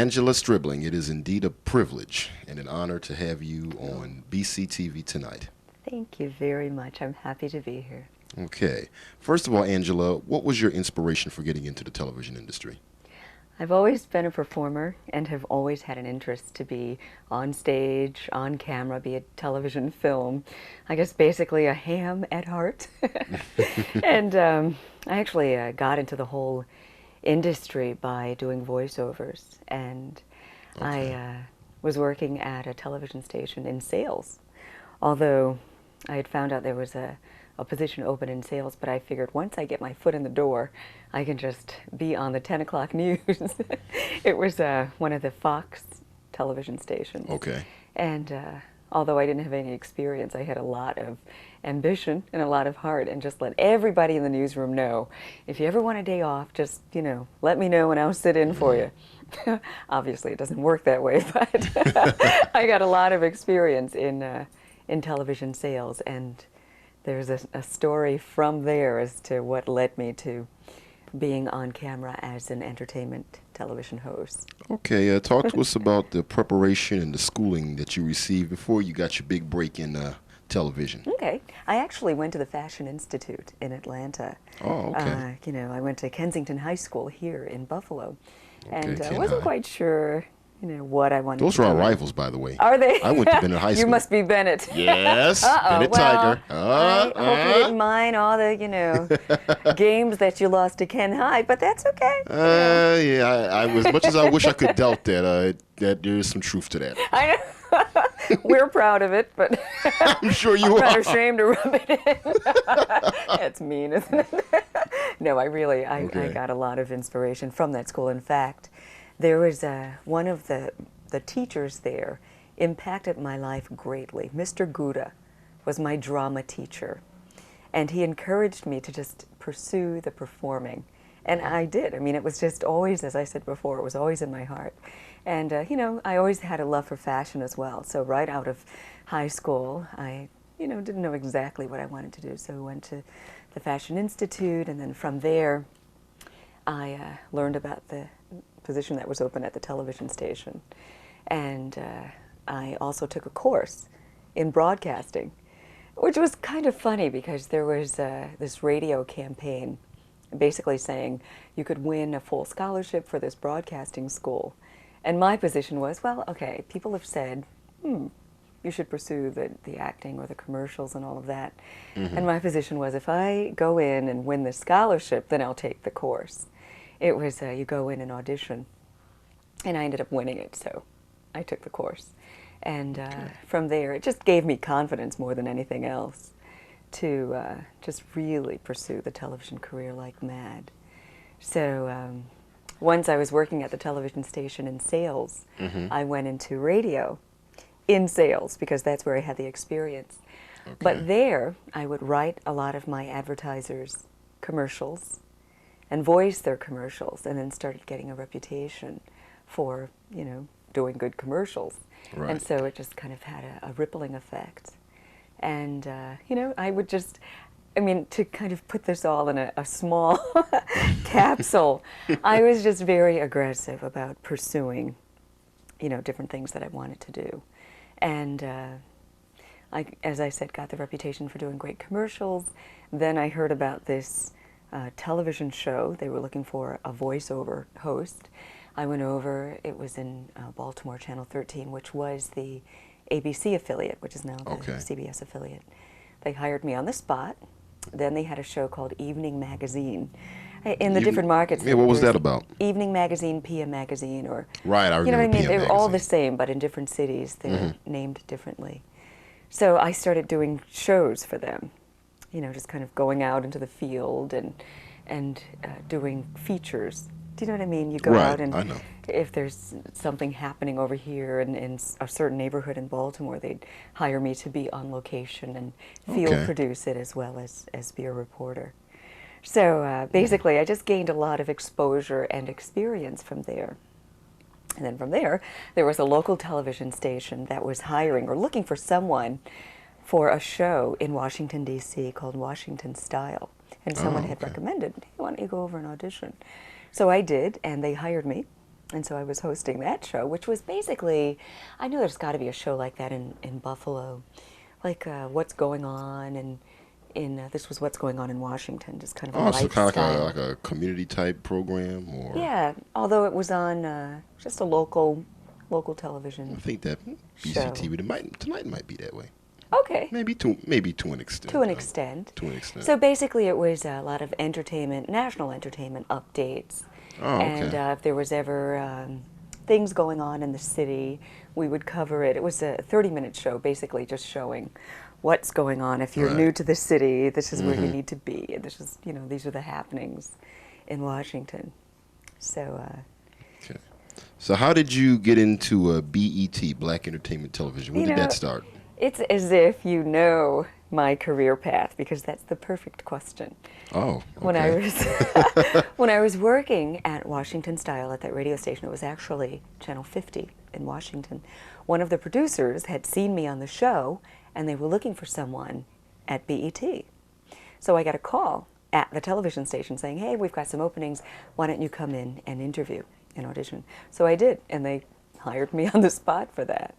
Angela Stribling, it is indeed a privilege and an honor to have you on BCTV tonight. Thank you very much. I'm happy to be here. Okay. First of all, Angela, what was your inspiration for getting into the television industry? I've always been a performer and have always had an interest to be on stage, on camera, be it television, film. I guess basically a ham at heart. And I actually got into the whole industry by doing voiceovers. And I was working at a television station in sales. Although I had found out there was a position open in sales, but I figured once I get my foot in the door, I can just be on the 10 o'clock news. It was one of the Fox television stations. Okay. And although I didn't have any experience, I had a lot of ambition and a lot of heart, and just let everybody in the newsroom know, if you ever want a day off, just, let me know and I'll sit in for you. Obviously, it doesn't work that way, but I got a lot of experience in television sales, and there's a story from there as to what led me to being on camera as an entertainment television host. Okay, talk to us about the preparation and the schooling that you received before you got your big break in television. Okay. I actually went to the Fashion Institute in Atlanta. Oh, okay. I went to Kensington High School here in Buffalo, and Okay, wasn't quite sure what I wanted Those to are our do. rivals, by the way. Are they? I went to Bennett High School. You must be Bennett. Yes, Bennett well, Tiger. I hope you didn't mind all the, games that you lost to Ken High, but that's okay. Yeah, I as much as I wish I could doubt that, that there is some truth to that. I know. We're proud of it, but I'm sure you I'm are. not ashamed to rub it in. That's mean, isn't it? No, I got a lot of inspiration from that school. In fact, there was one of the teachers there impacted my life greatly. Mr. Gouda was my drama teacher, and he encouraged me to just pursue the performing. And I did. I mean, it was just always, as I said before, it was always in my heart. And, I always had a love for fashion as well. So right out of high school, I, didn't know exactly what I wanted to do. So I went to the Fashion Institute, and then from there, I learned about the position that was open at the television station. And I also took a course in broadcasting, which was kind of funny because there was this radio campaign basically saying you could win a full scholarship for this broadcasting school. And my position was, well, okay, people have said, you should pursue the acting or the commercials and all of that. Mm-hmm. And my position was, if I go in and win this scholarship, then I'll take the course. It was you go in and audition. And I ended up winning it, so I took the course. And from there, it just gave me confidence more than anything else to just really pursue the television career like mad. So once I was working at the television station in sales, I went into radio in sales because that's where I had the experience. Okay. But there, I would write a lot of my advertisers' commercials and voice their commercials, and then started getting a reputation for, doing good commercials. Right. And so it just kind of had a rippling effect. And, I would just, to kind of put this all in a small capsule, I was just very aggressive about pursuing, different things that I wanted to do. And I, as I said, got the reputation for doing great commercials. Then I heard about this television show. They were looking for a voiceover host. I went over. It was in Baltimore, Channel 13, which was the ABC affiliate, which is now the CBS affiliate. They hired me on the spot. Then they had a show called Evening Magazine. In the different markets. Yeah, what was that about? Evening Magazine, PM Magazine, or... Right, I remember PM They're all the same, but in different cities, they're named differently. So I started doing shows for them, just kind of going out into the field and doing features. Do you know what I mean? You go out and I know. If there's something happening over here in a certain neighborhood in Baltimore, they'd hire me to be on location and field produce it as well as be a reporter. So basically, I just gained a lot of exposure and experience from there. And then from there was a local television station that was hiring or looking for someone for a show in Washington, D.C. called Washington Style. And someone had recommended, hey, why don't you go over and audition? So I did, and they hired me. And so I was hosting that show, which was basically, I know there's got to be a show like that in Buffalo, like What's Going On, and this was What's Going On in Washington, just kind of a Oh, so kind of lifestyle. like a community type program, or Yeah, although it was on just a local I television think that show. BCTV tonight might be that way. Okay, Maybe to an extent. to an extent. To an extent. So basically, it was a lot of entertainment, national entertainment updates, Oh, and okay. if there was ever things going on in the city, we would cover it. It was a 30-minute show, basically just showing what's going on. If you're new Right. to the city, this is where you need to be. And this is, these are the happenings in Washington. So, Okay. So how did you get into BET, Black Entertainment Television? When you did that know, start? it's as if you know my career path because that's the perfect question. Oh, When I okay. was when I was working at Washington Style at that radio station, it was actually Channel 50 in Washington. One of the producers had seen me on the show, and they were looking for someone at BET. So I got a call at the television station saying, "Hey, we've got some openings. Why don't you come in and interview and audition?" So I did, and they hired me on the spot for that.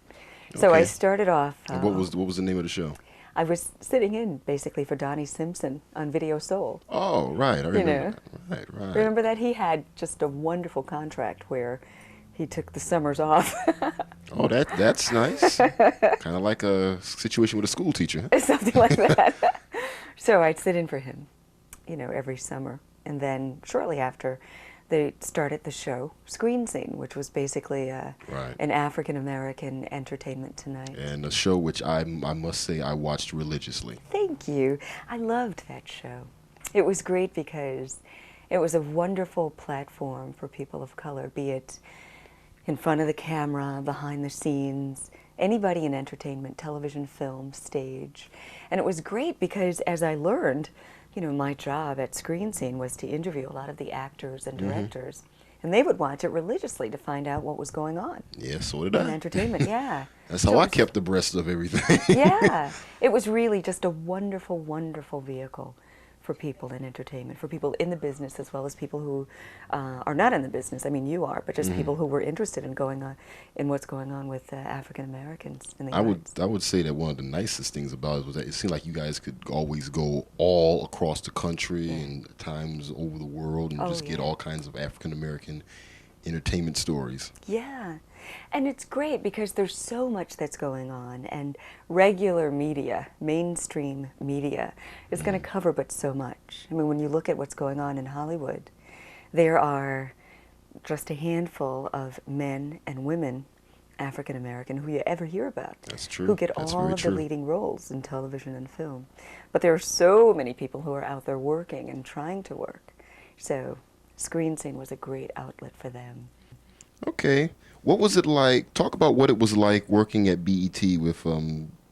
So I Okay. started off. And what was the name of the show? I was sitting in basically for Donnie Simpson on Video Soul. Oh, right. I You remember know, that. Right, right. remember that he had just a wonderful contract where he took the summers off, Oh, that's nice. Kind of like a situation with a school teacher. something like that. So I'd sit in for him, every summer. And then shortly after, they started the show Screen Scene, which was basically Right. an African American entertainment tonight. And a show which I must say I watched religiously. Thank you. I loved that show. It was great because it was a wonderful platform for people of color, be it in front of the camera, behind the scenes, anybody in entertainment, television, film, stage. And it was great because as I learned, my job at Screen Scene was to interview a lot of the actors and directors. And they would watch it religiously to find out what was going on Yeah, so did in I. entertainment. Yeah. That's So how it I was- kept abreast of everything. yeah, it was really just a wonderful, wonderful vehicle for people in entertainment, for people in the business as well as people who are not in the business. I mean, you are, but just people who were interested in going on, in what's going on with African Americans in the arts. I would say that one of the nicest things about it was that it seemed like you guys could always go all across the country and at times over the world and Oh, just get yeah. all kinds of African American entertainment stories. Yeah, and it's great because there's so much that's going on, and regular media, mainstream media, is going to cover but so much. I mean, when you look at what's going on in Hollywood, there are just a handful of men and women, African American, who you ever hear about. That's true. Who get That's all very of true. the leading roles in television and film. But there are so many people who are out there working and trying to work. So Screen Scene was a great outlet for them. Okay. What was it like? Talk about what it was like working at BET with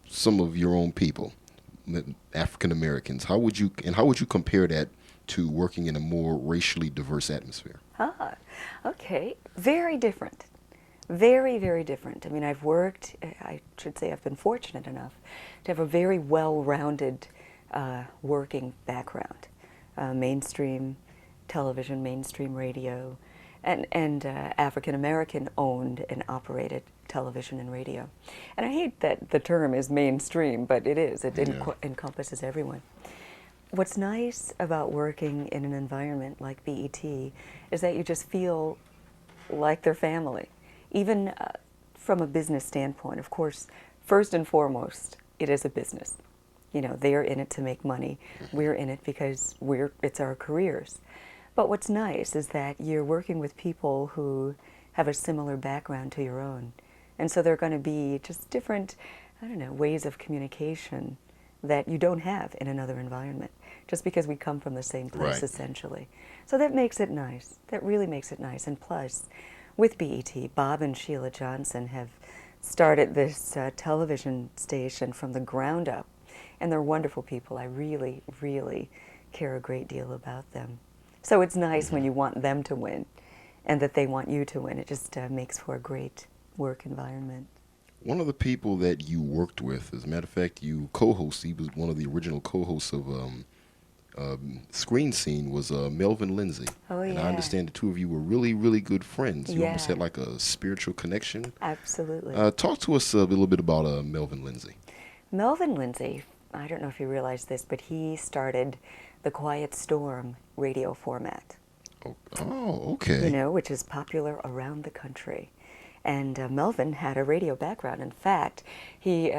some of your own people, African Americans. How would you compare that to working in a more racially diverse atmosphere? Ah, okay. Very different. Very, very different. I mean, I should say I've been fortunate enough to have a very well-rounded working background. Mainstream television, mainstream radio, and African American owned and operated television and radio. And I hate that the term is mainstream, but it is. It encompasses everyone. What's nice about working in an environment like BET is that you just feel like they're family. Even from a business standpoint, of course, first and foremost, it is a business. They're in it to make money. We're in it because it's our careers. But what's nice is that you're working with people who have a similar background to your own. And so there are going to be just different, ways of communication that you don't have in another environment, just because we come from the same place, Right. essentially. So that makes it nice. That really makes it nice. And plus, with BET, Bob and Sheila Johnson have started this television station from the ground up. And they're wonderful people. I really, really care a great deal about them. So it's nice when you want them to win and that they want you to win. It just makes for a great work environment. One of the people that you worked with, as a matter of fact, you co-host. He was one of the original co-hosts of screen scene was Melvin Lindsay. Oh, And I yeah. understand the two of you were really, really good friends. You almost Yeah. had like a spiritual connection. Absolutely. Talk to us a little bit about Melvin Lindsay. Melvin Lindsay, I don't know if you realize this, but he started the Quiet Storm radio format. Oh, okay. Which is popular around the country. And Melvin had a radio background. In fact, he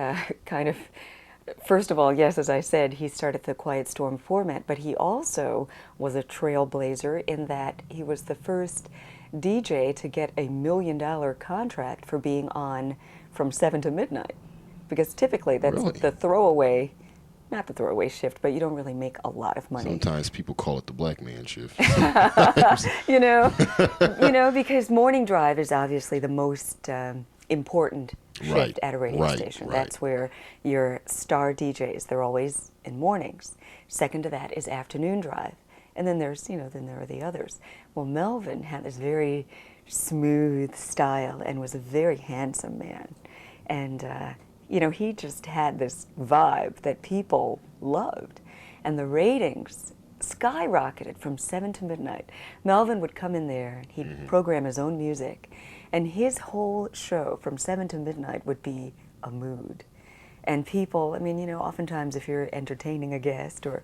first of all, yes, as I said, he started the Quiet Storm format, but he also was a trailblazer in that he was the first DJ to get $1 million contract for being on from 7 to midnight. Because typically that's Really? the throwaway, not the throwaway shift, but you don't really make a lot of money. Sometimes people call it the black man shift. Because morning drive is obviously the most important shift at a radio station. That's where your star DJs, they're always in mornings. Second to that is afternoon drive. And then there are the others. Well, Melvin had this very smooth style and was a very handsome man. And, he just had this vibe that people loved. And the ratings skyrocketed from 7 to midnight. Melvin would come in there, and he'd program his own music, and his whole show from 7 to midnight would be a mood. And people, oftentimes if you're entertaining a guest or,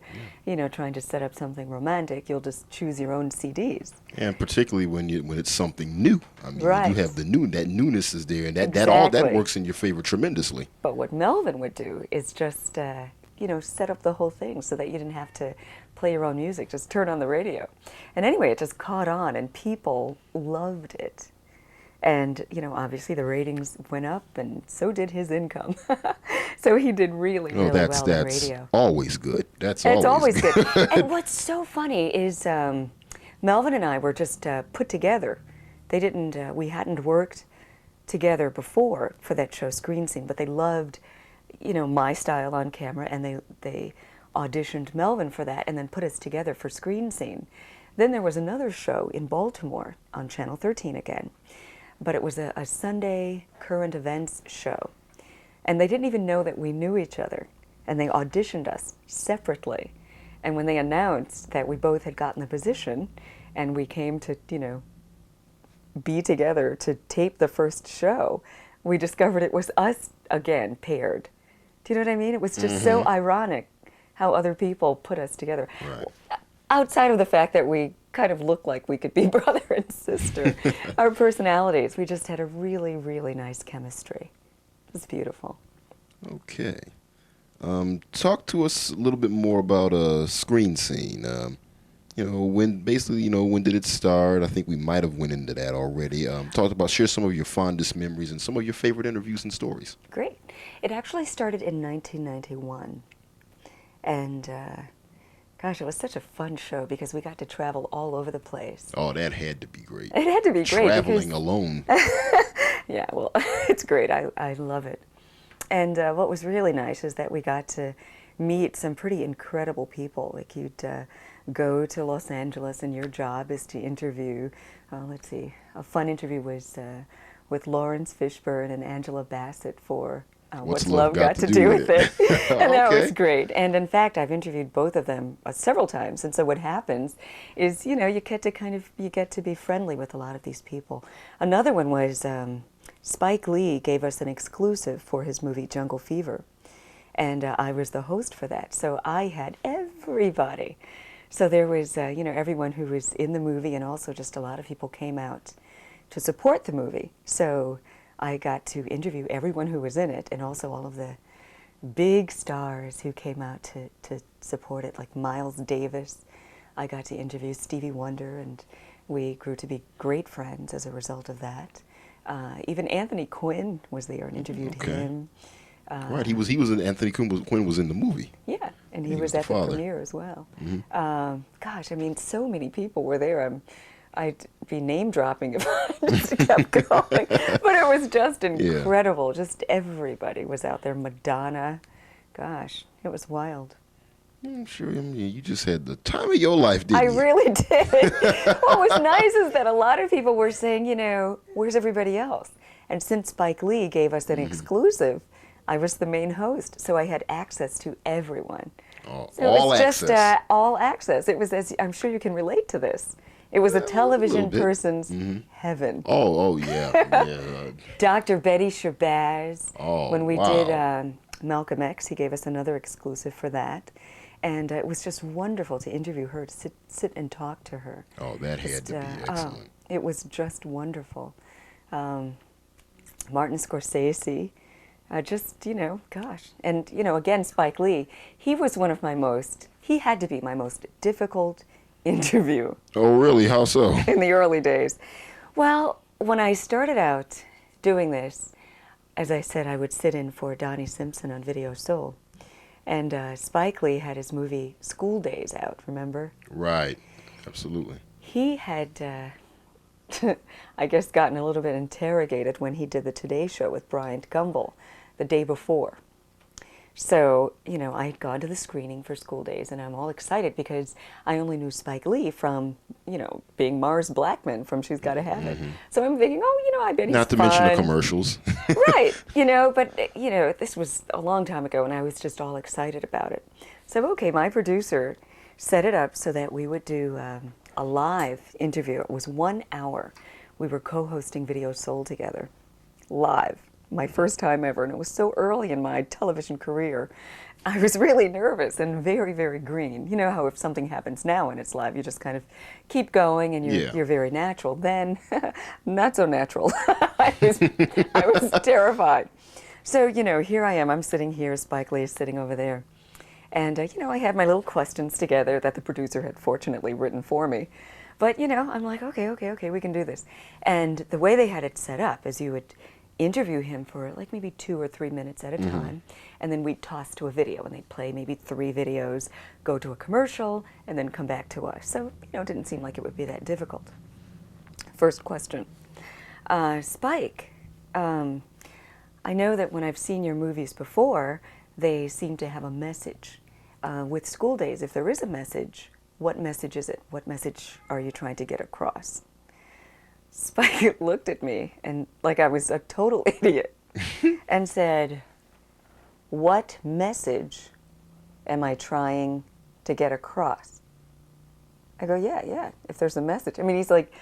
trying to set up something romantic, you'll just choose your own CDs. And particularly when it's something new. You have that newness is there, and that works in your favor tremendously. But what Melvin would do is just, set up the whole thing so that you didn't have to play your own music, just turn on the radio. And anyway, it just caught on, and people loved it. And, obviously the ratings went up, and so did his income. So he did really well on radio. That's always good. It's always good. And what's so funny is Melvin and I were just put together. We hadn't worked together before for that show, Screen Scene, but they loved, my style on camera, and they auditioned Melvin for that and then put us together for Screen Scene. Then there was another show in Baltimore on Channel 13 again. But it was a Sunday current events show. And they didn't even know that we knew each other. And they auditioned us separately. And when they announced that we both had gotten the position and we came to, be together to tape the first show, we discovered it was us again paired. Do you know what I mean? It was just so ironic how other people put us together. Right. Outside of the fact that we kind of looked like we could be brother and sister, our personalities, we just had a really, really nice chemistry. It was beautiful. Okay. Talk to us a little bit more about Screen Scene. When did it start? I think we might have went into that already. Share some of your fondest memories and some of your favorite interviews and stories. Great. It actually started in 1991. And gosh, it was such a fun show because we got to travel all over the place. Oh, that had to be great. It had to be great. Traveling alone. Yeah, well, it's great. I love it. And what was really nice is that we got to meet some pretty incredible people. Like you'd go to Los Angeles and your job is to interview, a fun interview was with Lawrence Fishburne and Angela Bassett for What's Love Got to Do with It? And that was great. And in fact, I've interviewed both of them several times. And so what happens is, you get to be friendly with a lot of these people. Another one was Spike Lee gave us an exclusive for his movie Jungle Fever. And I was the host for that. So I had everybody. So there was, everyone who was in the movie, and also just a lot of people came out to support the movie. So I got to interview everyone who was in it, and also all of the big stars who came out to support it, like Miles Davis. I got to interview Stevie Wonder, and we grew to be great friends as a result of that. Even Anthony Quinn was there and interviewed him. Right, he was in Anthony Quinn was in the movie. Yeah, and he was at the premiere as well. Gosh, so many people were there. I'd be name dropping if I just kept going. But it was just incredible. Yeah. Just everybody was out there. Madonna. Gosh, it was wild. I'm sure you just had the time of your life, didn't you? I really did. What was nice is that a lot of people were saying, where's everybody else? And since Spike Lee gave us an exclusive, I was the main host, so I had access to everyone. Oh, So it all was just access. all access. It was, as I'm sure you can relate to this. It was a A little television bit. person's heaven. Oh, yeah, yeah. Dr. Betty Shabazz, Oh, when we did wow. Malcolm X, he gave us another exclusive for that. And it was just wonderful to interview her, to sit and talk to her. Oh, that had to be excellent. It was just wonderful. Martin Scorsese, just, gosh. And, again, Spike Lee, he was he had to be my most difficult interview Oh, really? How so? in the early days. Well, when I started out doing this, as I said, I would sit in for Donnie Simpson on Video Soul. And Spike Lee had his movie School Days out, remember? Right. Absolutely. He had, I guess, gotten a little bit interrogated when he did the Today Show with Bryant Gumbel the day before. So, I had gone to the screening for School Days, and I'm all excited because I only knew Spike Lee from, being Mars Blackman from She's Gotta Have It. So I'm thinking, I bet he's Not to fun. mention the commercials. Right, but, this was a long time ago, and I was just all excited about it. So, okay, my producer set it up so that we would do a live interview. It was 1 hour. We were co-hosting Video Soul together, live. My first time ever, and it was so early in my television career. I was really nervous and very, very green. You know how if something happens now and it's live, you just kind of keep going and you're very natural. Then, not so natural. I was terrified. So, here I am. I'm sitting here. Spike Lee is sitting over there. And, I had my little questions together that the producer had fortunately written for me. But, I'm like, okay, we can do this. And the way they had it set up is you would interview him for like maybe 2 or 3 minutes at a time, and then we'd toss to a video, and they'd play maybe 3 videos, go to a commercial, and then come back to us. So, it didn't seem like it would be that difficult. First question. Spike, I know that when I've seen your movies before, they seem to have a message. With School Days, if there is a message, what message is it? What message are you trying to get across? Spike looked at me and like I was a total idiot and said, "What message am I trying to get across?" I go, yeah, if there's a message. I mean, he's like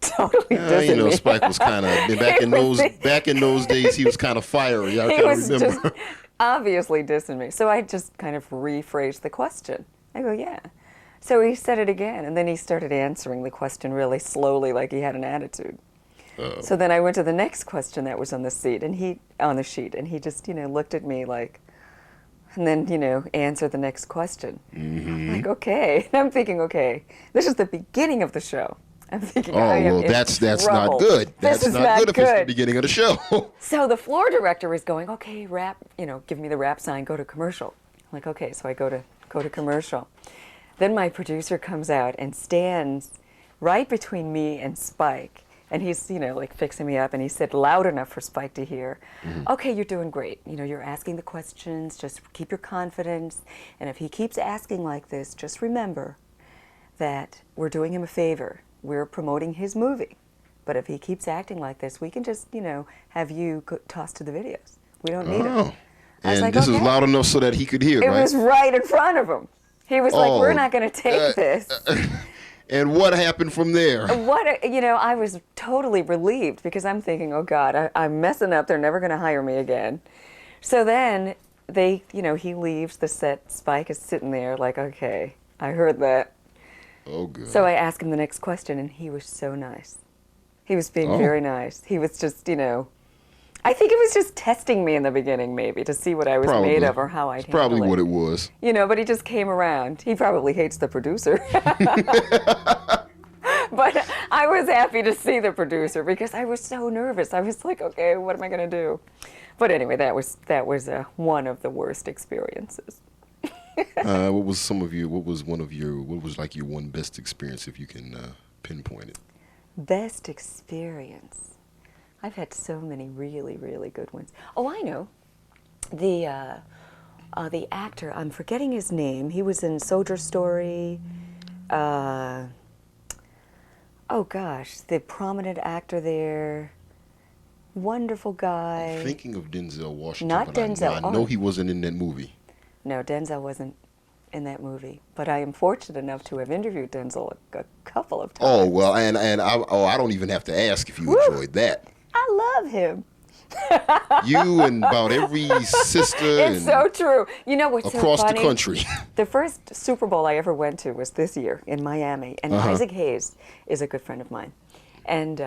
totally dissing me. Spike was kind of back in those days. He was kind of fiery. I kind of remember. Just obviously dissing me. So I just kind of rephrased the question. I go, yeah. So he said it again, and then he started answering the question really slowly, like he had an attitude. So then I went to the next question that was on the sheet, and he just, looked at me like, and then, answered the next question. I'm like, okay. And I'm thinking, okay, this is the beginning of the show. I'm thinking, that's not good. That's not good if it's the beginning of the show. So the floor director is going, okay, wrap, give me the wrap sign, go to commercial. I'm like, okay, so I go to commercial. Then my producer comes out and stands right between me and Spike, and he's, like fixing me up, and he said loud enough for Spike to hear, "Okay, you're doing great. You're asking the questions, just keep your confidence, and if he keeps asking like this, just remember that we're doing him a favor. We're promoting his movie. But if he keeps acting like this, we can just, have you tossed to the videos. We don't need him." And this is loud enough so that he could hear, right? It was right in front of him. He was like, "We're not going to take this." And what happened from there? I was totally relieved because I'm thinking, oh God, I'm messing up. They're never going to hire me again. So then he leaves the set. Spike is sitting there like, okay, I heard that. Oh, good. So I asked him the next question, and he was so nice. He was being very nice. He was just, I think it was just testing me in the beginning, maybe, to see what I was made of or how I'd handle it. Probably what it was. But he just came around. He probably hates the producer. But I was happy to see the producer because I was so nervous. I was like, okay, what am I going to do? But anyway, that was one of the worst experiences. What was like your one best experience, if you can pinpoint it? Best experience. I've had so many really, really good ones. Oh, I know. The actor, I'm forgetting his name. He was in Soldier Story. Oh, gosh. The prominent actor there. Wonderful guy. I'm thinking of Denzel Washington. Not Denzel. I know he wasn't in that movie. No, Denzel wasn't in that movie. But I am fortunate enough to have interviewed Denzel a couple of times. Oh well, and I don't even have to ask if you Woo! enjoyed that. I love him. You and about every sister It's so true. You know what's so across the funny? country. The first Super Bowl I ever went to was this year in Miami, and Isaac Hayes is a good friend of mine. And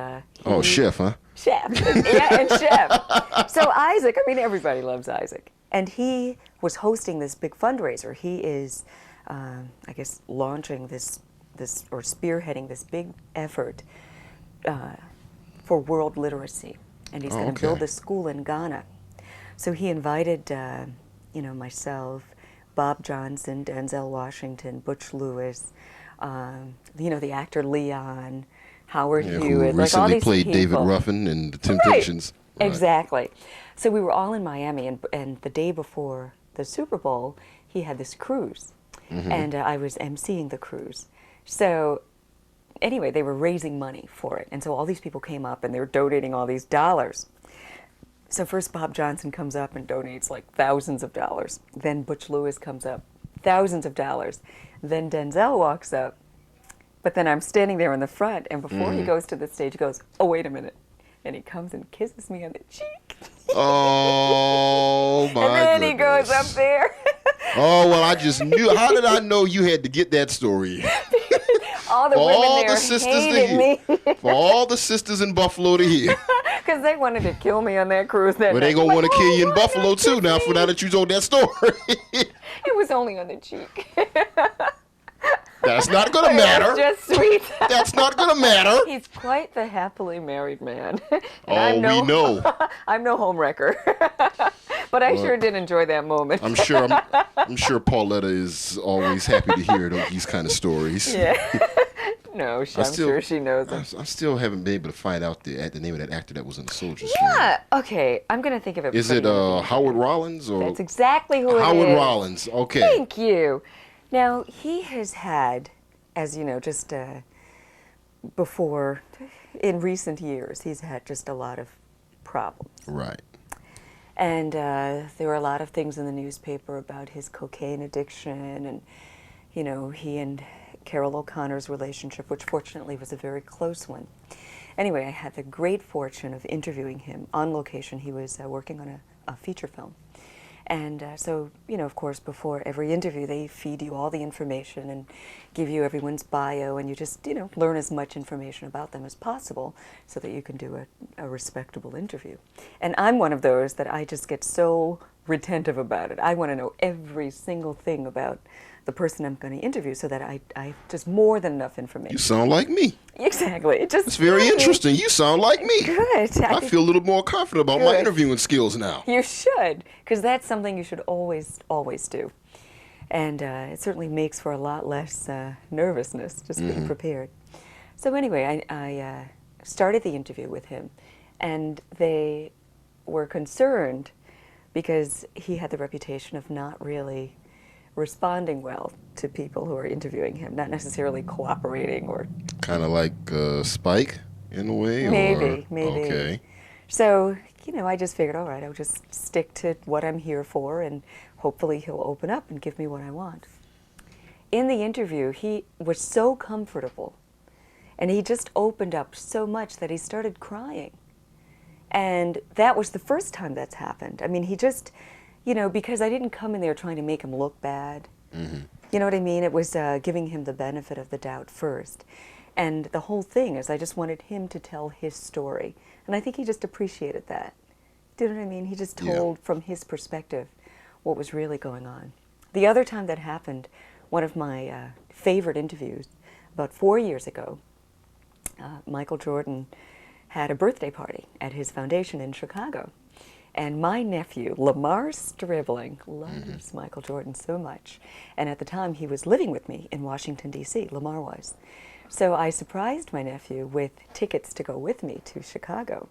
Oh, Chef, huh? Chef. Yeah, and Chef. So Isaac, I mean, everybody loves Isaac. And he was hosting this big fundraiser. He is, I guess, launching this or spearheading this big effort for world literacy. And he's going to build this school in Ghana. So he invited, myself, Bob Johnson, Denzel Washington, Butch Lewis, the actor Leon, Howard Hewitt, who like all recently these played people. David Ruffin in The Temptations. Right. Exactly. So we were all in Miami, and the day before the Super Bowl, he had this cruise, and I was emceeing the cruise. So anyway, they were raising money for it, and so all these people came up, and they were donating all these dollars. So first Bob Johnson comes up and donates like thousands of dollars. Then Butch Lewis comes up, thousands of dollars. Then Denzel walks up. But then I'm standing there in the front, and before he goes to the stage, he goes, "Oh, wait a minute." And he comes and kisses me on the cheek. Oh, my And then goodness. he goes up there. Oh, well, I just knew. How did I know you had to get that story? All the For women all there the sisters to hated hear. me For all the sisters in Buffalo to hear. because they wanted to kill me on that cruise that Well, night. they going to want to Like, kill you in why Buffalo, not too, kiss now me? that you told that story. It was only on the cheek. That's not going to It matter. was just sweet. That's not going to matter. He's quite the happily married man. Oh, we know. I'm no homewrecker. But I sure did enjoy that moment. I'm sure Pauletta is always happy to hear these kind of stories. Yeah. No, I'm sure she knows him. I still haven't been able to find out the name of that actor that was in the Soldiers film. Yeah. Okay. I'm gonna think of it. Is for it the interview. Howard Rollins or That's exactly who it is. Howard Rollins? Okay. Thank you. Now he has had, as you know, just before, in recent years, he's had just a lot of problems. Right. And there were a lot of things in the newspaper about his cocaine addiction and, he and Carol O'Connor's relationship, which fortunately was a very close one. Anyway, I had the great fortune of interviewing him on location. He was working on a feature film. And so, of course, before every interview, they feed you all the information and give you everyone's bio, and you just, learn as much information about them as possible so that you can do a respectable interview. And I'm one of those that I just get so retentive about it. I want to know every single thing about the person I'm going to interview so that I just more than enough information. You sound like me. Exactly. It's very interesting. You sound like me. Good. I feel a little more confident about my interviewing skills now. You should, because that's something you should always do. And it certainly makes for a lot less nervousness, just being prepared. So anyway, I started the interview with him, and they were concerned because he had the reputation of not really responding well to people who are interviewing him, not necessarily cooperating or... Kind of like Spike, in a way? Maybe. Okay. So, I just figured, all right, I'll just stick to what I'm here for, and hopefully he'll open up and give me what I want. In the interview, he was so comfortable, and he just opened up so much that he started crying. And that was the first time that's happened. I mean, he just... because I didn't come in there trying to make him look bad. You know what I mean? It was giving him the benefit of the doubt first. And the whole thing is I just wanted him to tell his story. And I think he just appreciated that. Do you know what I mean? He just told from his perspective what was really going on. The other time that happened, one of my favorite interviews, about 4 years ago, Michael Jordan had a birthday party at his foundation in Chicago. And my nephew, Lamar Stribling, loves Michael Jordan so much. And at the time, he was living with me in Washington, D.C., Lamar was. So I surprised my nephew with tickets to go with me to Chicago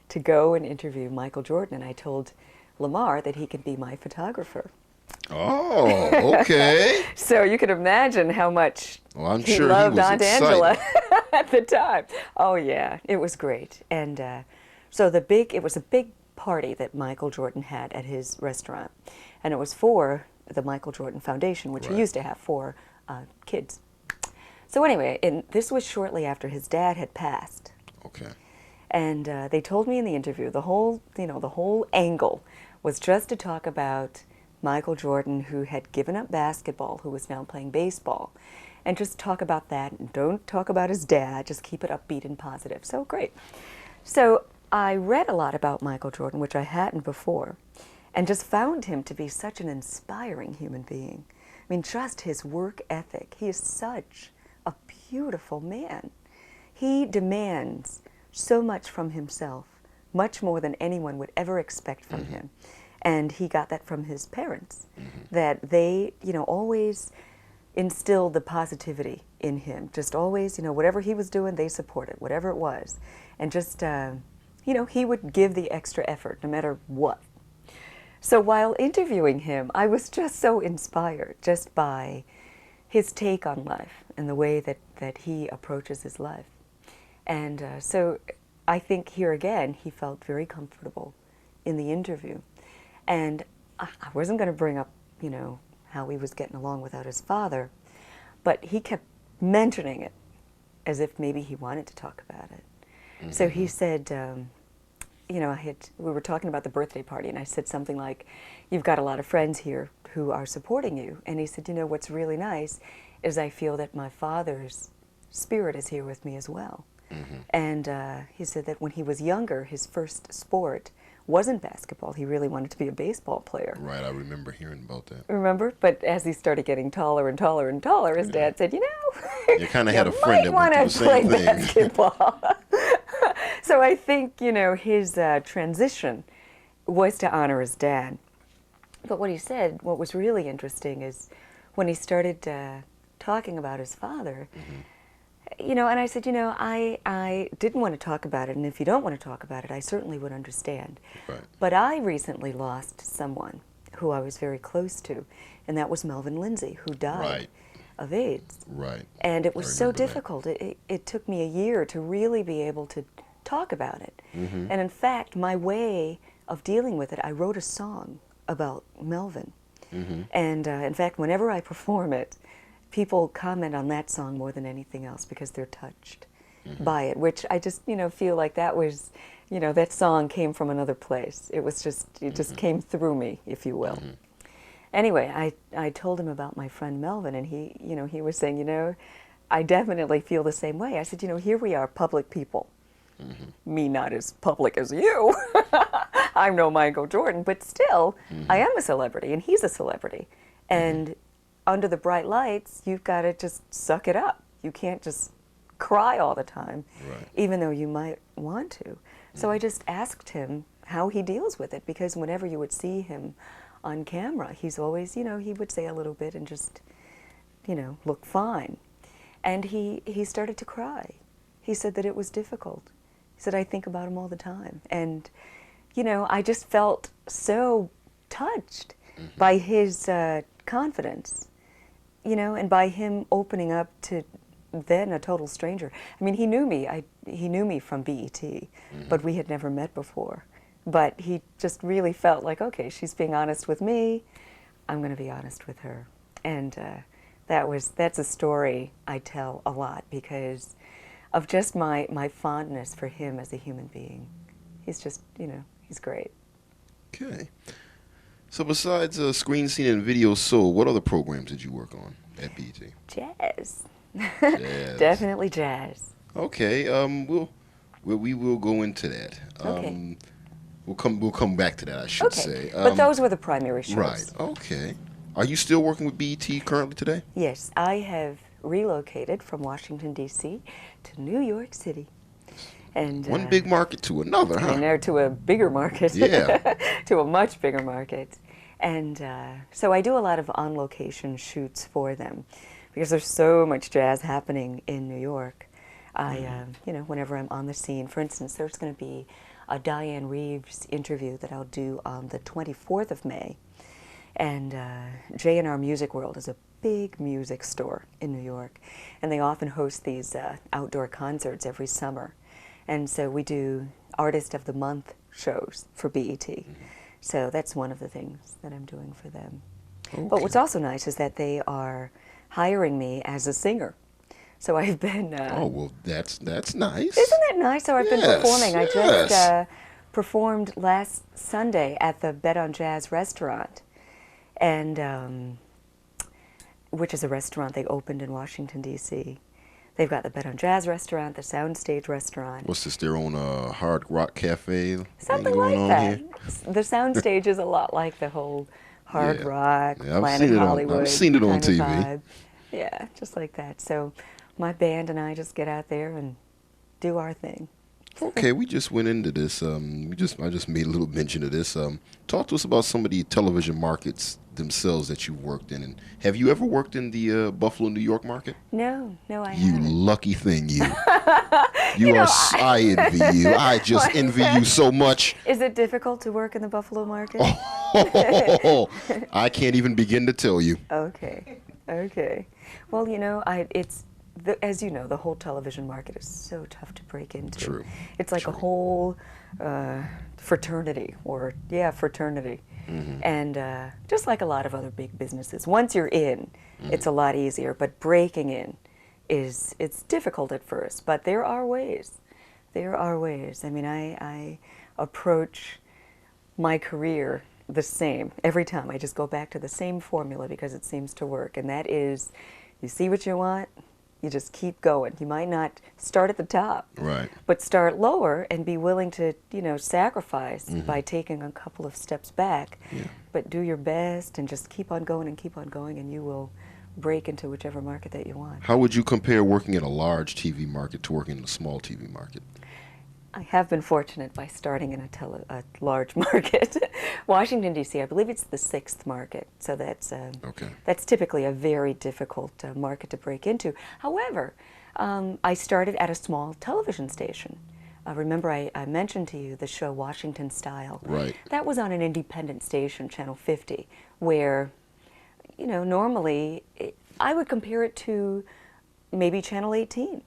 to go and interview Michael Jordan. And I told Lamar that he could be my photographer. Oh, okay. So you can imagine how much he loved he was Aunt Angela at the time. Oh, yeah, it was great. And so it was a big party that Michael Jordan had at his restaurant. And it was for the Michael Jordan Foundation, which Right. he used to have for kids. So anyway, and this was shortly after his dad had passed. Okay. And they told me in the interview, the whole angle was just to talk about Michael Jordan, who had given up basketball, who was now playing baseball, and just talk about that. And don't talk about his dad. Just keep it upbeat and positive. So great. So I read a lot about Michael Jordan, which I hadn't before, and just found him to be such an inspiring human being. I mean, just his work ethic. He is such a beautiful man. He demands so much from himself, much more than anyone would ever expect from him. And he got that from his parents, that they, always instilled the positivity in him. Just always, whatever he was doing, they supported, whatever it was. And just, he would give the extra effort no matter what. So while interviewing him, I was just so inspired just by his take on life and the way that he approaches his life. And so I think here again, he felt very comfortable in the interview. And I wasn't going to bring up, how he was getting along without his father, but he kept mentioning it as if maybe he wanted to talk about it. Mm-hmm. So he said, we were talking about the birthday party, and I said something like, "You've got a lot of friends here who are supporting you." And he said, "What's really nice is I feel that my father's spirit is here with me as well." Mm-hmm. And he said that when he was younger, his first sport wasn't basketball. He really wanted to be a baseball player. Right, I remember hearing about that. Remember? But as he started getting taller and taller and taller, his dad said, You kind of had a friend that went through the same thing. Basketball. So I think, his transition was to honor his dad. But what he said, what was really interesting is when he started talking about his father, and I said, I didn't want to talk about it, and if you don't want to talk about it, I certainly would understand. Right. But I recently lost someone who I was very close to, and that was Melvin Lindsay, who died of AIDS. Right. And it was so difficult. It took me a year to really be able to talk about it. Mm-hmm. And in fact, my way of dealing with it, I wrote a song about Melvin. Mm-hmm. And in fact, whenever I perform it, people comment on that song more than anything else because they're touched by it, which I just, feel like that was, that song came from another place. It was just, it just came through me, if you will. Anyway, I told him about my friend Melvin, and he was saying, I definitely feel the same way. I said, here we are, public people. Me not as public as you. I'm no Michael Jordan, but still, I am a celebrity, and he's a celebrity. And under the bright lights, you've got to just suck it up. You can't just cry all the time, even though you might want to. So I just asked him how he deals with it, because whenever you would see him on camera, he's always, he would say a little bit and just, look fine. And he started to cry. He said that it was difficult. He said, I think about him all the time. And, I just felt so touched by his confidence, and by him opening up to then a total stranger. I mean, he knew me from BET, but we had never met before. But he just really felt like, okay, she's being honest with me, I'm going to be honest with her. And that's a story I tell a lot because of just my fondness for him as a human being. He's just, he's great. Okay. So besides Screen Scene and Video Soul, what other programs did you work on at BET? Jazz. Jazz. Definitely jazz. Okay. We will go into that. Okay. We'll come back to that, I should say. But those were the primary shows. Right. Okay. Are you still working with BET currently today? Yes, I have relocated from Washington, D.C. to New York City. And one big market to another, huh? I know, to a bigger market. Yeah. To a much bigger market. And so I do a lot of on-location shoots for them because there's so much jazz happening in New York. Whenever I'm on the scene, for instance, there's going to be a Diane Reeves interview that I'll do on the 24th of May. And J&R Music World is a big music store in New York, and they often host these outdoor concerts every summer. And so we do Artist of the Month shows for BET. So that's one of the things that I'm doing for them. But what's Okay. also nice is that they are hiring me as a singer. So I've been. Oh, well, that's nice. Isn't that nice? So I've been Yes, performing. I just yes. performed last Sunday at the Bet on Jazz restaurant, and which is a restaurant they opened in Washington, D.C. They've got the Bet on Jazz restaurant, the Soundstage restaurant. What's this, their own Hard Rock Cafe thing Something going like on that. here? The Soundstage is a lot like the whole Hard Yeah. Rock, Yeah, Planet Hollywood I've seen it on kind of TV. vibe. Yeah, just like that. So my band and I just get out there and do our thing. Okay, we just went into this. I just made a little mention of this. Talk to us about some of the television markets themselves that you've worked in, and have you ever worked in the Buffalo, New York market? No, I You haven't. lucky thing, you. I envy you. I just envy you so much. Is it difficult to work in the Buffalo market? I can't even begin to tell you. Okay, okay. Well, as you know, the whole television market is so tough to break into. True. It's like a True. whole fraternity, fraternity. Mm-hmm. And just like a lot of other big businesses, once you're in, it's a lot easier. But breaking in it's difficult at first. But there are ways. There are ways. I mean, I approach my career the same every time. I just go back to the same formula because it seems to work, and that is, you see what you want, you just keep going. You might not start at the top, Right. but start lower and be willing to, sacrifice by taking a couple of steps back. Yeah. But do your best and just keep on going, and you will break into whichever market that you want. How would you compare working in a large TV market to working in a small TV market? I have been fortunate by starting in a large market. Washington, D.C., I believe it's the sixth market, so Okay. that's typically a very difficult market to break into. However, I started at a small television station. Remember, I mentioned to you the show Washington Style. Right. That was on an independent station, Channel 50, where, normally I would compare it to maybe Channel 18,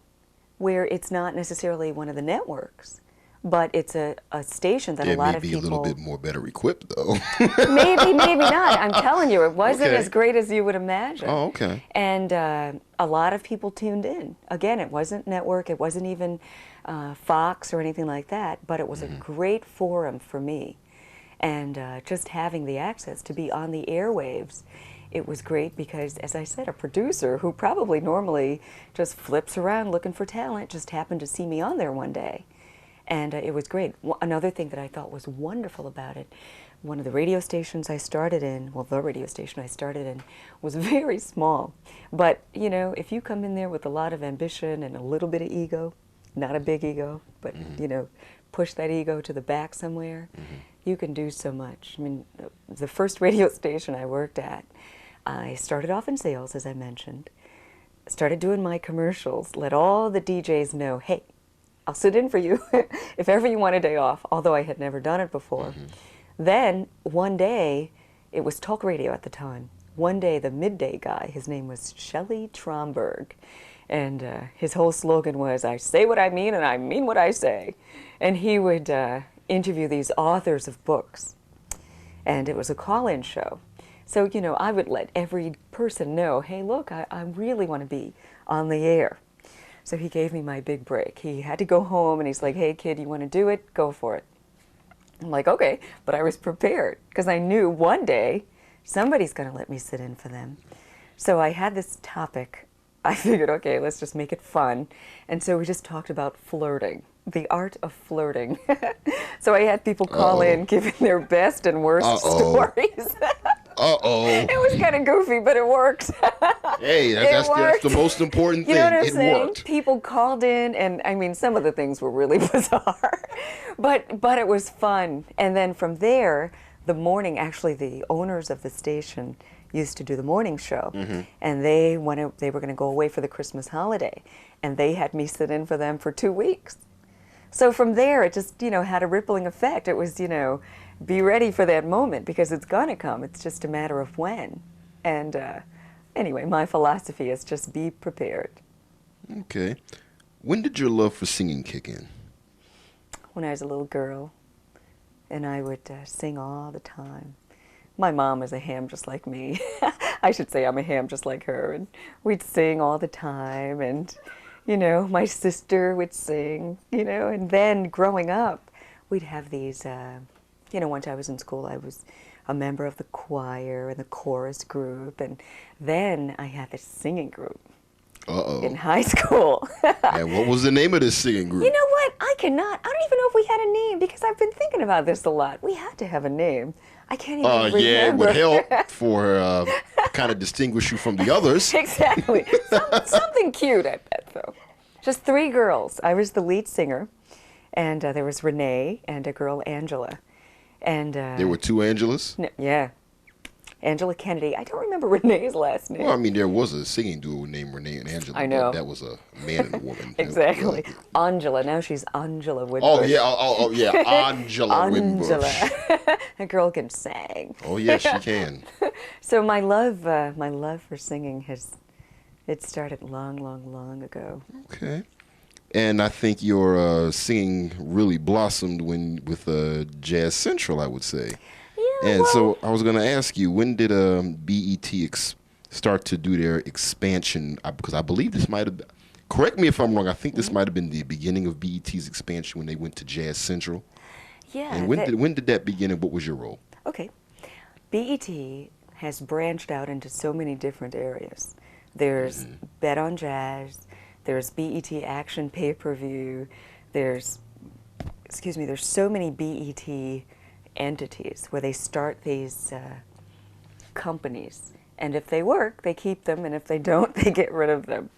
where it's not necessarily one of the networks, but it's a station that a lot of people... It may be a little bit more better equipped, though. maybe not. I'm telling you, it wasn't Okay. as great as you would imagine. Oh, okay. And a lot of people tuned in. Again, it wasn't network, it wasn't even Fox or anything like that, but it was a great forum for me. And just having the access to be on the airwaves, it was great because, as I said, a producer who probably normally just flips around looking for talent just happened to see me on there one day. And it was great. Another thing that I thought was wonderful about it, one of the radio stations I started in, the radio station I started in was very small. But, if you come in there with a lot of ambition and a little bit of ego, not a big ego, but, push that ego to the back somewhere, you can do so much. I mean, the first radio station I worked at, I started off in sales, as I mentioned, started doing my commercials, let all the DJs know, hey, I'll sit in for you if ever you want a day off, although I had never done it before. Then, one day, it was talk radio at the time. One day, the midday guy, his name was Shelley Tromberg, and his whole slogan was, I say what I mean and I mean what I say. And he would interview these authors of books, and it was a call-in show. So, I would let every person know, hey, look, I really want to be on the air. So he gave me my big break. He had to go home, and he's like, hey, kid, you want to do it? Go for it. I'm like, okay, but I was prepared because I knew one day somebody's going to let me sit in for them. So I had this topic. I figured, okay, let's just make it fun. And so we just talked about flirting, the art of flirting. So I had people call in giving their best and worst stories. It was kind of goofy, but it worked. Hey, that's the most important thing. You know what I'm it saying? worked. People called in, and I mean, some of the things were really bizarre, but it was fun. And then from there, the owners of the station used to do the morning show, and they were going to go away for the Christmas holiday, and they had me sit in for them for 2 weeks. So from there, it just, had a rippling effect. It was, be ready for that moment because it's going to come. It's just a matter of when. And anyway, my philosophy is just be prepared. Okay. When did your love for singing kick in? When I was a little girl, and I would sing all the time. my mom is a ham just like me. I should say I'm a ham just like her. And we'd sing all the time. And, my sister would sing, And then growing up, we'd have these, once I was in school, I was a member of the choir and the chorus group. And then I had this singing group. Uh-oh. In high school. And what was the name of this singing group? You know what? I don't even know if we had a name because I've been thinking about this a lot. We had to have a name. I can't even remember. Yeah, it would help for kind of distinguish you from the others. Exactly. Something cute, I bet, though. Just 3 girls. I was the lead singer, and there was Renee and a girl, Angela. And there were 2 Angelas? Yeah. Angela Kennedy. I don't remember Renee's last name. Well, I mean, there was a singing duo named Renee and Angela. I know. But that was a man and a woman. Exactly. Angela. Now she's Angela Woodbush. Oh, yeah. Angela Woodbush. That girl can sing. Oh, yes, she can. So my love for singing it started long, long, long ago. Okay. And I think your singing really blossomed with Jazz Central, I would say. Yeah, and so I was going to ask you, when did BET start to do their expansion? Because I believe this might have, correct me if I'm wrong, I think this might have been the beginning of BET's expansion when they went to Jazz Central. Yeah. And when did that begin, and what was your role? Okay. BET has branched out into so many different areas. There's Bet on Jazz, there's BET Action Pay-Per-View, there's so many BET entities where they start these companies, and if they work, they keep them, and if they don't, they get rid of them.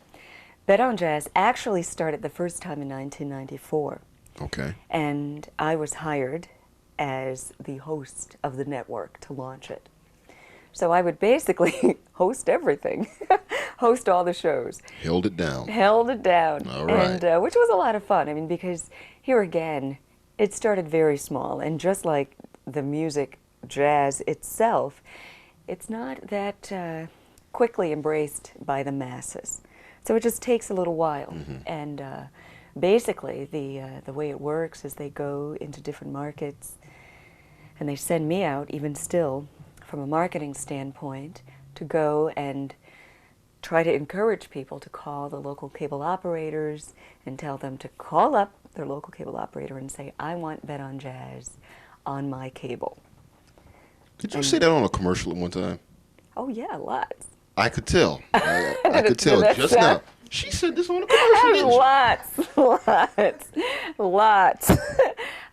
Bet on Jazz actually started the first time in 1994. Okay. And I was hired as the host of the network to launch it. So I would basically host everything, host all the shows. Held it down. All right. And which was a lot of fun. I mean, because here again, it started very small, and just like the music, jazz itself, it's not that quickly embraced by the masses. So it just takes a little while. And basically, the way it works is they go into different markets, and they send me out, even still, from a marketing standpoint, to go and try to encourage people to call the local cable operators and tell them to call up their local cable operator and say, I want Bet on Jazz on my cable. Did you say that on a commercial at one time? Oh, yeah, lots. I could tell. I could tell just now. She said this on a commercial, didn't she? Lots.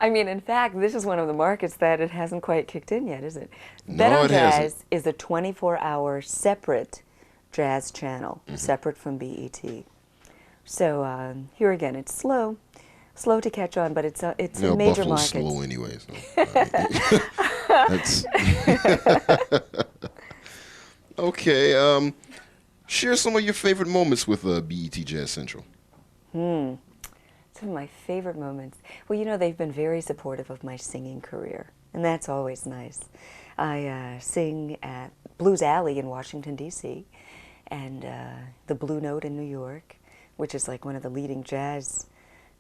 I mean, in fact, this is one of the markets that it hasn't quite kicked in yet, is it? No, Bet on it Jazz hasn't. is a 24-hour separate jazz channel, separate from BET. So here again, it's slow to catch on, but it's in major Buffalo's markets. slow anyway. So, that's okay. Share some of your favorite moments with BET Jazz Central. Some of my favorite moments. Well, they've been very supportive of my singing career, and that's always nice. I sing at Blues Alley in Washington, D.C., and the Blue Note in New York, which is like one of the leading jazz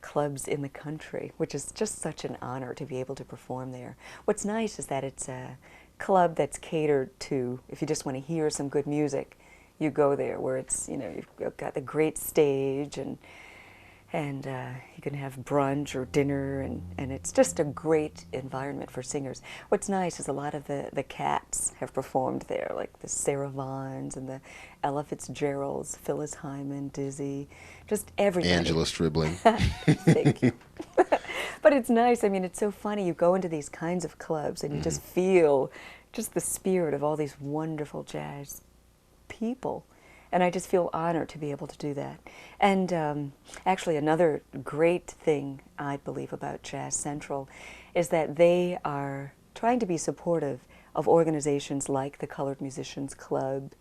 clubs in the country, which is just such an honor to be able to perform there. What's nice is that it's a club that's catered to, if you just want to hear some good music, you go there, where it's, you've got the great stage, and you can have brunch or dinner, and it's just a great environment for singers. What's nice is a lot of the cats have performed there, like the Sarah Vaughns and the Ella Fitzgeralds, Phyllis Hyman, Dizzy, just everybody. Angela Stribling. Thank you. But it's nice. I mean, it's so funny. You go into these kinds of clubs, and you just feel just the spirit of all these wonderful jazz people. And I just feel honored to be able to do that. And actually, another great thing I believe about Jazz Central is that they are trying to be supportive of organizations like the Colored Musicians Club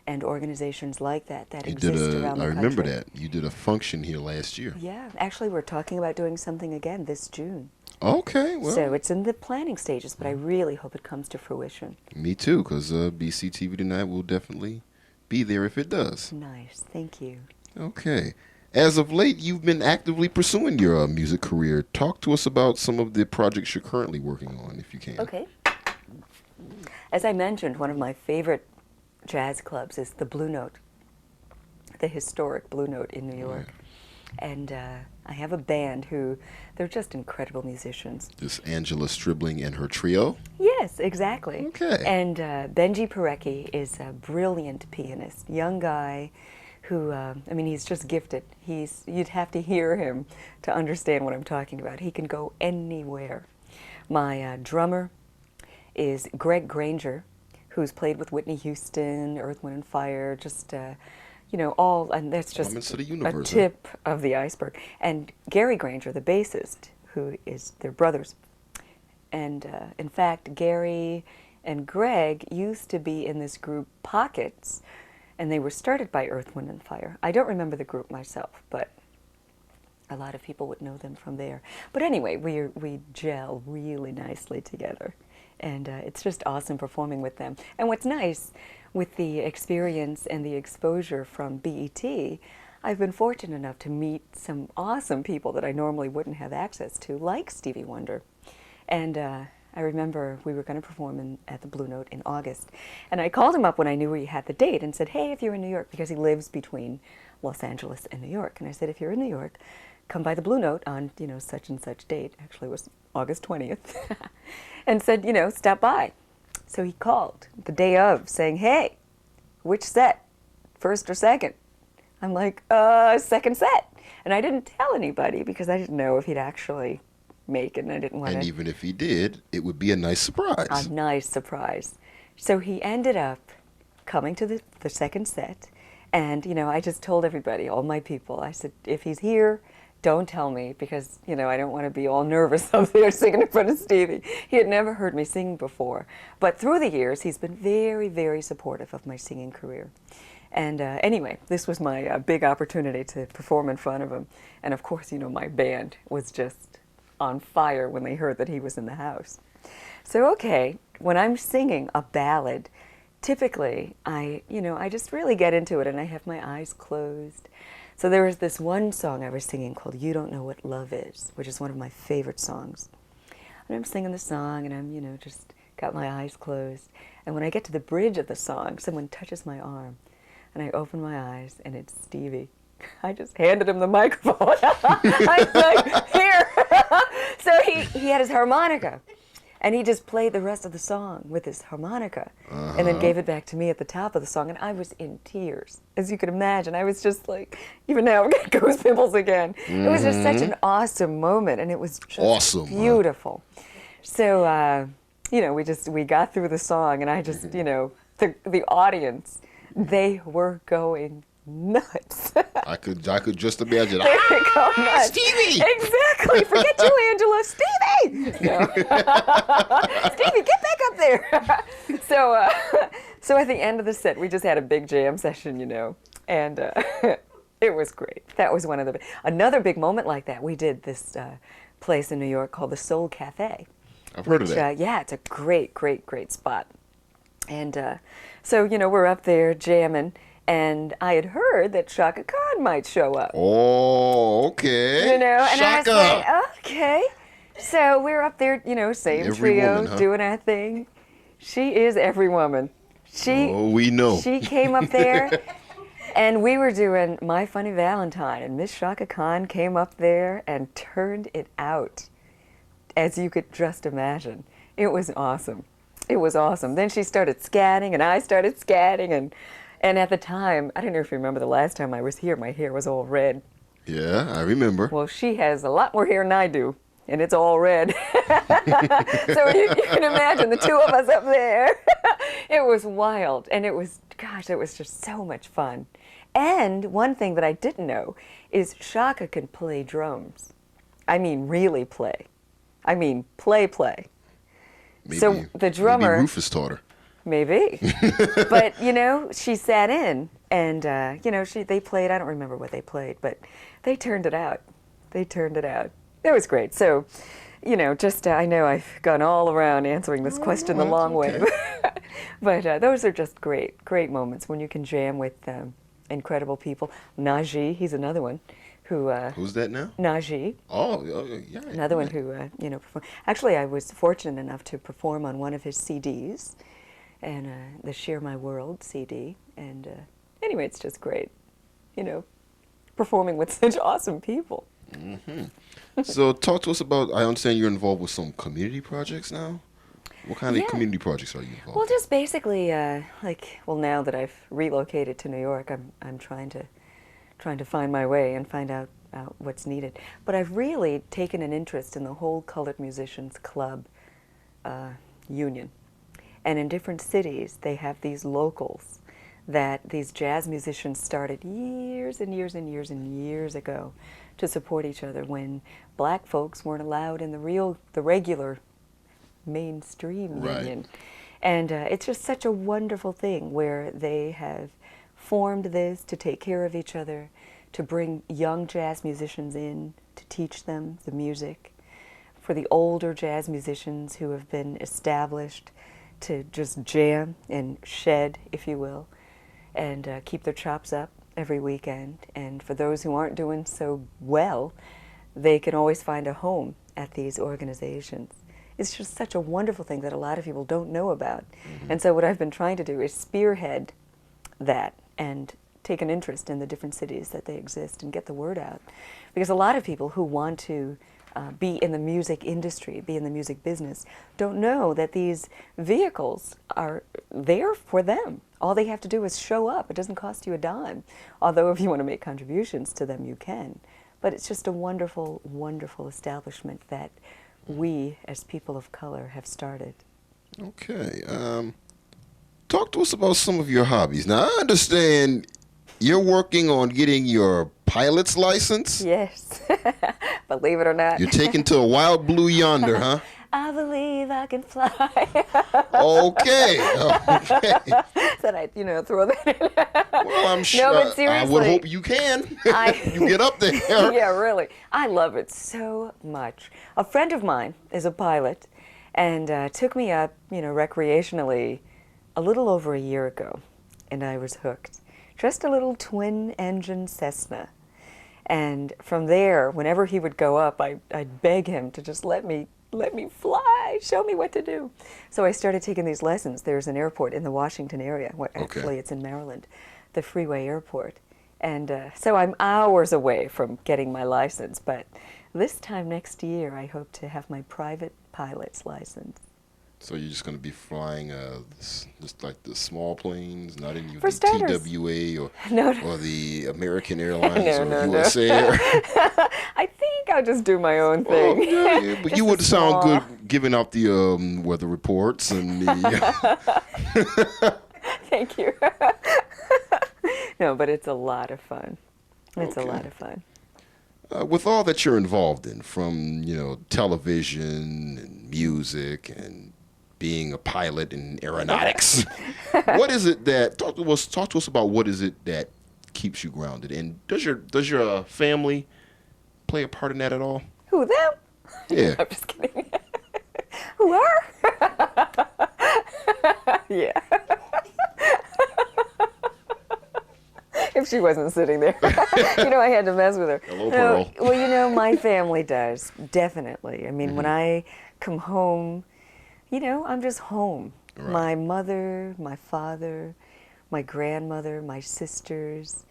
and organizations like that exist around the country. I remember that. You did a function here last year. Yeah. Actually, we're talking about doing something again this June. Okay. Well, so it's in the planning stages, but I really hope it comes to fruition. Me too, because BCTV Tonight will definitely be there if it does. Nice. Thank you. Okay. As of late, you've been actively pursuing your music career. Talk to us about some of the projects you're currently working on, if you can. Okay. As I mentioned, one of my favorite jazz clubs is the Blue Note, the historic Blue Note in New York. And I have a band who, they're just incredible musicians. This Angela Stribling and her trio? Yes, exactly. Okay. And Benji Parecki is a brilliant pianist, young guy who, I mean, he's just gifted. You'd have to hear him to understand what I'm talking about. He can go anywhere. My drummer is Granger, who's played with Whitney Houston, Earth, Wind and Fire, just all, and that's just a tip of the iceberg. And Gary Granger, the bassist, who is their brothers. And in fact, Gary and Greg used to be in this group Pockets, and they were started by Earth, Wind and Fire. I don't remember the group myself, but a lot of people would know them from there. But anyway, we gel really nicely together. And it's just awesome performing with them. And what's nice, with the experience and the exposure from BET, I've been fortunate enough to meet some awesome people that I normally wouldn't have access to, like Stevie Wonder. And I remember we were going to perform at the Blue Note in August. And I called him up when I knew he had the date and said, hey, if you're in New York, because he lives between Los Angeles and New York. And I said, if you're in New York, come by the Blue Note on, such and such date. Actually, it was August 20th. And said, stop by. So he called the day of saying, hey, which set? First or second? I'm like, second set. And I didn't tell anybody because I didn't know if he'd actually make it, and I didn't want to. And even if he did, it would be a nice surprise. A nice surprise. So he ended up coming to the second set, and, I just told everybody, all my people, I said, if he's here, don't tell me, because, I don't want to be all nervous up there singing in front of Stevie. He had never heard me sing before. But through the years, he's been very, very supportive of my singing career. And anyway, this was my big opportunity to perform in front of him. And of course, my band was just on fire when they heard that he was in the house. So, okay, when I'm singing a ballad, typically I just really get into it and I have my eyes closed. So there was this one song I was singing called You Don't Know What Love Is, which is one of my favorite songs. And I'm singing the song and I'm, just got my eyes closed. And when I get to the bridge of the song, someone touches my arm and I open my eyes and it's Stevie. I just handed him the microphone. I was like, here. So he had his harmonica. And he just played the rest of the song with his harmonica and then gave it back to me at the top of the song. And I was in tears, as you can imagine. I was just like, even now I'm getting goosebumps again. It was just such an awesome moment, and it was just beautiful. So, we got through the song, and I just, the audience, they were going nuts. I could just imagine. They would go nuts. Stevie! Exactly. Forget you, Angela. Stevie! No. Stevie, get back up there. So at the end of the set, we just had a big jam session, and it was great. That was another big moment like that. We did this place in New York called the Soul Cafe. I've heard of that. Yeah, it's a great, great, great spot. And so, we're up there jamming. And I had heard that Chaka Khan might show up. Oh, okay. And Chaka. I was like, okay. So we're up there, same Every trio, woman, huh? doing our thing. She is every woman. We know. She came up there, and we were doing My Funny Valentine, and Miss Chaka Khan came up there and turned it out, as you could just imagine. It was awesome. It was awesome. Then she started scatting, and I started scatting, and at the time, I don't know if you remember the last time I was here, my hair was all red. Yeah, I remember. Well, she has a lot more hair than I do, and it's all red. So you can imagine the two of us up there. It was wild, and it was just so much fun. And one thing that I didn't know is Chaka can play drums. I mean, really play. I mean, play. Maybe, so the drummer... Maybe Rufus taught her. Maybe. But, she sat in and, they played, I don't remember what they played, but they turned it out. It was great. So, I know I've gone all around answering this question the long way. But those are just great, great moments when you can jam with incredible people. Najee, he's another one who Who's that now? Najee. Yeah. Another one Right. who, performed. Actually, I was fortunate enough to perform on one of his CDs, and the Share My World CD. And anyway, it's just great, performing with such awesome people. So talk to us about, I understand you're involved with some community projects now. What kind of Yeah. community projects are you involved Well, in? just basically, now that I've relocated to New York, I'm trying to find my way and find out what's needed. But I've really taken an interest in the whole Colored Musicians Club union. And in different cities, they have these locals that these jazz musicians started years and years and years and years ago to support each other when black folks weren't allowed in the regular mainstream Right. union. And it's just such a wonderful thing where they have formed this to take care of each other, to bring young jazz musicians in, to teach them the music, for the older jazz musicians who have been established to just jam and shed, if you will, and keep their chops up every weekend. And for those who aren't doing so well, they can always find a home at these organizations. It's just such a wonderful thing that a lot of people don't know about. And so what I've been trying to do is spearhead that and take an interest in the different cities that they exist and get the word out. Because a lot of people who want to be in the music industry, be in the music business, don't know that these vehicles are there for them. All they have to do is show up. It doesn't cost you a dime. Although if you want to make contributions to them, you can. But it's just a wonderful, wonderful establishment that we, as people of color, have started. Okay. Talk to us about some of your hobbies. Now, I understand you're working on getting your pilot's license. Yes. Believe it or not. You're taking to a wild blue yonder, huh? I believe I can fly. Okay. Okay. Said I, throw that in. Well, I'm sure. No, but I would seriously. hope you can. I- You get up there. Yeah, really. I love it so much. A friend of mine is a pilot and took me up, recreationally a little over a year ago, and I was hooked. Just a little twin-engine Cessna. And from there, whenever he would go up, I'd beg him to just let me fly, show me what to do. So I started taking these lessons. There's an airport in the Washington area. Well, actually, it's in Maryland, the Freeway Airport. And so I'm hours away from getting my license. But this time next year, I hope to have my private pilot's license. So you're just going to be flying just like the small planes, not any of For the starters. TWA No. or the American Airlines No, or no, no. US Air. I think I'll just do my own Oh, thing. yeah, but Just you a would sound small- good giving out the weather reports and the. Thank you. No, but it's a lot of fun. It's Okay. a lot of fun. With all that you're involved in, from television and music and being a pilot in aeronautics, what is it that talk to us about what is it that keeps you grounded? And does your family play a part in that at all? Who, them? Yeah. I'm just kidding. Who are? Yeah. If she wasn't sitting there. I had to mess with her. Hello, No, Pearl. well, my family does, definitely. I mean, when I come home, I'm just home. Right. My mother, my father, my grandmother, my sisters,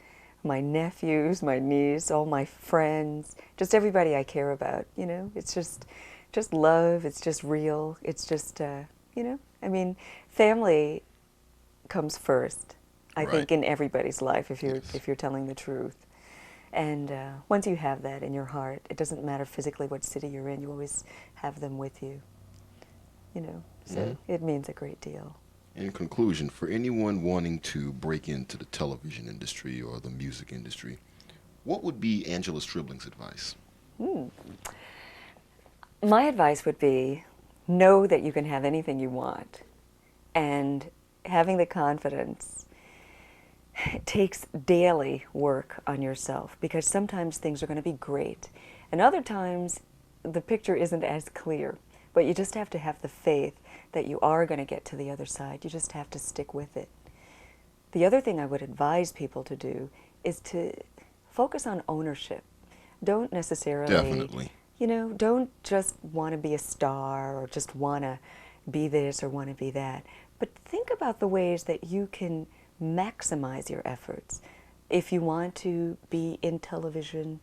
my nephews, my niece, all my friends, just everybody I care about, It's just love. It's just real. It's just, family comes first, I think, in everybody's life if you're telling the truth. And once you have that in your heart, it doesn't matter physically what city you're in, you always have them with you, So it means a great deal. In conclusion, for anyone wanting to break into the television industry or the music industry, what would be Angela Stribling's advice? My advice would be, know that you can have anything you want. And having the confidence, it takes daily work on yourself, because sometimes things are going to be great. And other times, the picture isn't as clear. But you just have to have the faith that you are going to get to the other side. You just have to stick with it. The other thing I would advise people to do is to focus on ownership. Don't necessarily, Definitely. don't just want to be a star or just want to be this or want to be that. But think about the ways that you can maximize your efforts. If you want to be in television,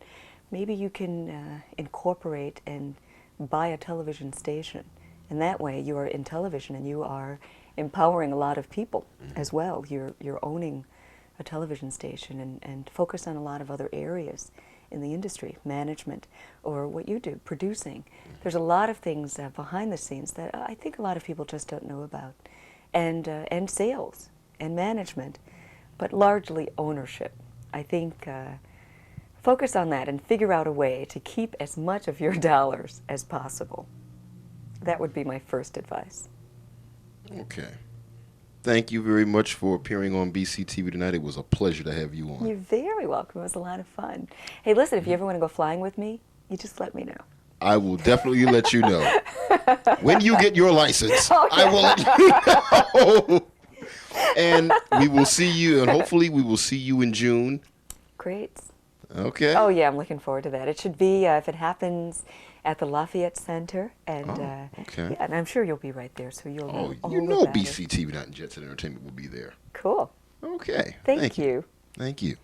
maybe you can incorporate and buy a television station. And that way you are in television and you are empowering a lot of people as well. You're owning a television station and focus on a lot of other areas in the industry, management, or what you do, producing. There's a lot of things behind the scenes that I think a lot of people just don't know about. And sales and management, but largely ownership. I think focus on that and figure out a way to keep as much of your dollars as possible. That would be my first advice. Okay. Thank you very much for appearing on BCTV tonight. It was a pleasure to have you on. You're very welcome. It was a lot of fun. Hey, listen, if you ever want to go flying with me, you just let me know. I will definitely let you know. When you get your license, I will let you know. And we will see you, and hopefully we will see you in June. Great. Okay. Oh, yeah, I'm looking forward to that. It should be, if it happens, at the Lafayette Center. And, okay. Yeah, and I'm sure you'll be right there, so you'll know all you know about it. BCTV Night and Jet Set Entertainment will be there. Cool. Okay. Thank you. Thank you.